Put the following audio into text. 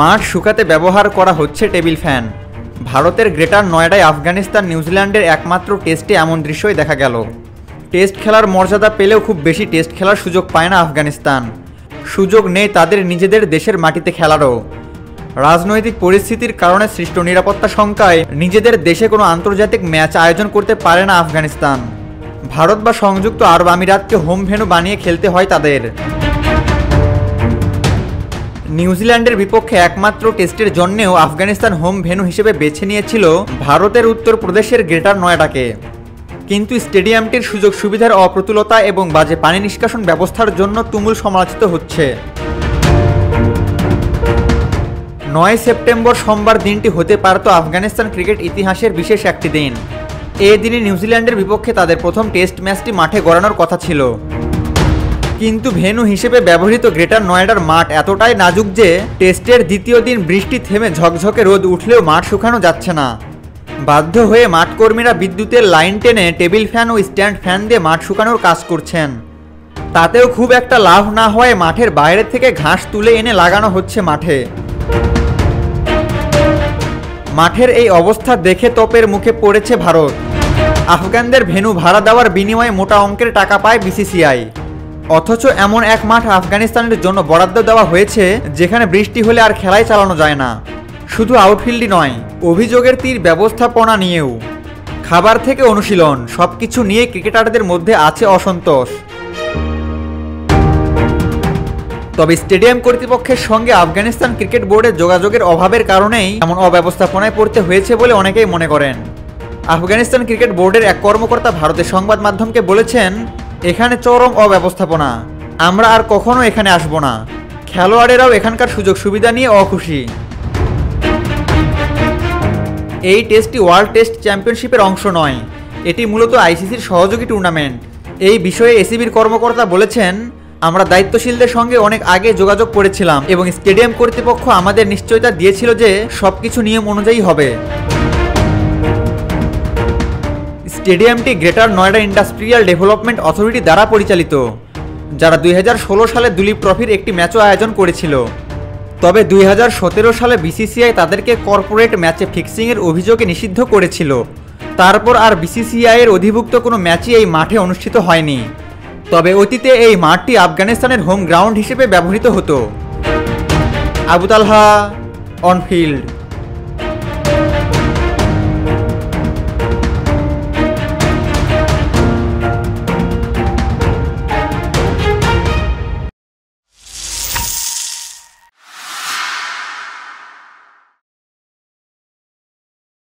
মাঠ শুকাতে ব্যবহার করা হচ্ছে টেবিল ফ্যান। ভারতের গ্রেটার নয়ডায় আফগানিস্তান নিউজিল্যান্ডের একমাত্র টেস্টে এমন দৃশ্যই দেখা গেল। টেস্ট খেলার মর্যাদা পেলেও খুব বেশি টেস্ট খেলার সুযোগ পায় না আফগানিস্তান। সুযোগ নেই তাদের নিজেদের দেশের মাটিতে খেলারও। রাজনৈতিক পরিস্থিতির কারণে সৃষ্ট নিরাপত্তা শঙ্কায় নিজেদের দেশে কোনো আন্তর্জাতিক ম্যাচ আয়োজন করতে পারে না আফগানিস্তান। ভারত বা সংযুক্ত আরব আমিরাতকে হোম ভেন্যু বানিয়ে খেলতে হয় তাদের। নিউজিল্যান্ডের বিপক্ষে একমাত্র টেস্টের জন্যেও আফগানিস্তান হোম ভেন্যু হিসেবে বেছে নিয়েছিল ভারতের উত্তরপ্রদেশের গ্রেটার নয়ডাকে। কিন্তু স্টেডিয়ামটির সুযোগ সুবিধার অপ্রতুলতা এবং বাজে পানি নিষ্কাশন ব্যবস্থার জন্য তুমুল সমালোচিত হচ্ছে। 9 সেপ্টেম্বর সোমবার দিনটি হতে পারত আফগানিস্তান ক্রিকেট ইতিহাসের বিশেষ একটি দিন। এই দিনে নিউজিল্যান্ডের বিপক্ষে তাদের প্রথম টেস্ট ম্যাচটি মাঠে গড়ানোর কথা ছিল। কিন্তু ভেন্যু হিসেবে ব্যবহৃত গ্রেটার নয়ডার মাঠ এতটাই নাজুক যে টেস্টের দ্বিতীয় দিন বৃষ্টি থেমে ঝকঝকে রোদ উঠলেও মাঠ শুকানো যাচ্ছে না। বাধ্য হয়ে মাঠকর্মীরা বিদ্যুতের লাইন টেনে টেবিল ফ্যান ও স্ট্যান্ড ফ্যান দিয়ে মাঠ শুকানোর কাজ করছেন। তাতেও খুব একটা লাভ না হয়ে মাঠের বাইরে থেকে ঘাস তুলে এনে লাগানো হচ্ছে মাঠে। মাঠের এই অবস্থা দেখে তোপের মুখে পড়েছে ভারত। আফগানদের ভেন্যু ভাড়া দেওয়ার বিনিময়ে মোটা অঙ্কের টাকা পায় বিসিসিআই। অথচ এমন এক মাঠ আফগানিস্তানের জন্য বরাদ্দ দেওয়া হয়েছে যেখানে বৃষ্টি হলে আর খেলাই চালানো যায় না। শুধু আউটফিল্ডই নয়, অভিযোগের তীর ব্যবস্থাপনা নিয়েও। খাবার থেকে অনুশীলন সবকিছু নিয়ে ক্রিকেটারদের মধ্যে আছে অসন্তোষ। তবে স্টেডিয়াম কর্তৃপক্ষের সঙ্গে আফগানিস্তান ক্রিকেট বোর্ডের যোগাযোগের অভাবের কারণেই এমন অব্যবস্থাপনায় পড়তে হয়েছে বলে অনেকেই মনে করেন। আফগানিস্তান ক্রিকেট বোর্ডের এক কর্মকর্তা ভারতের সংবাদ মাধ্যমকে বলেছেন, এখানে চরম অব্যবস্থাপনা, আমরা আর কখনো এখানে আসব না। খেলোয়াড়েরাও এখানকার সুযোগ সুবিধা নিয়ে অখুশি। এই টেস্টটি ওয়ার্ল্ড টেস্ট চ্যাম্পিয়নশিপের অংশ নয়, এটি মূলত আইসিসির সহযোগী টুর্নামেন্ট। এই বিষয়ে এসিবির কর্মকর্তা বলেছেন, আমরা দায়িত্বশীলদের সঙ্গে অনেক আগে যোগাযোগ করেছিলাম এবং স্টেডিয়াম কর্তৃপক্ষ আমাদের নিশ্চয়তা দিয়েছিল যে সবকিছু নিয়ম অনুযায়ী হবে। স্টেডিয়ামটি greater Noida industrial development authority দ্বারা পরিচালিত, যারা 2016 সালে দুলীপ ট্রফির একটি ম্যাচও আয়োজন করেছিল। তবে 2017 সালে বিসিসিআই তাদেরকে কর্পোরেট ম্যাচে ফিক্সিংয়ের অভিযোগে নিষিদ্ধ করেছিল। তারপর আর বিসিসিআইয়ের অধিভুক্ত কোনো ম্যাচই এই মাঠে অনুষ্ঠিত হয়নি। তবে অতীতে এই মাঠটি আফগানিস্তানের হোম গ্রাউন্ড হিসেবে ব্যবহৃত হতো। আবু তালহা, অন ফিল্ড।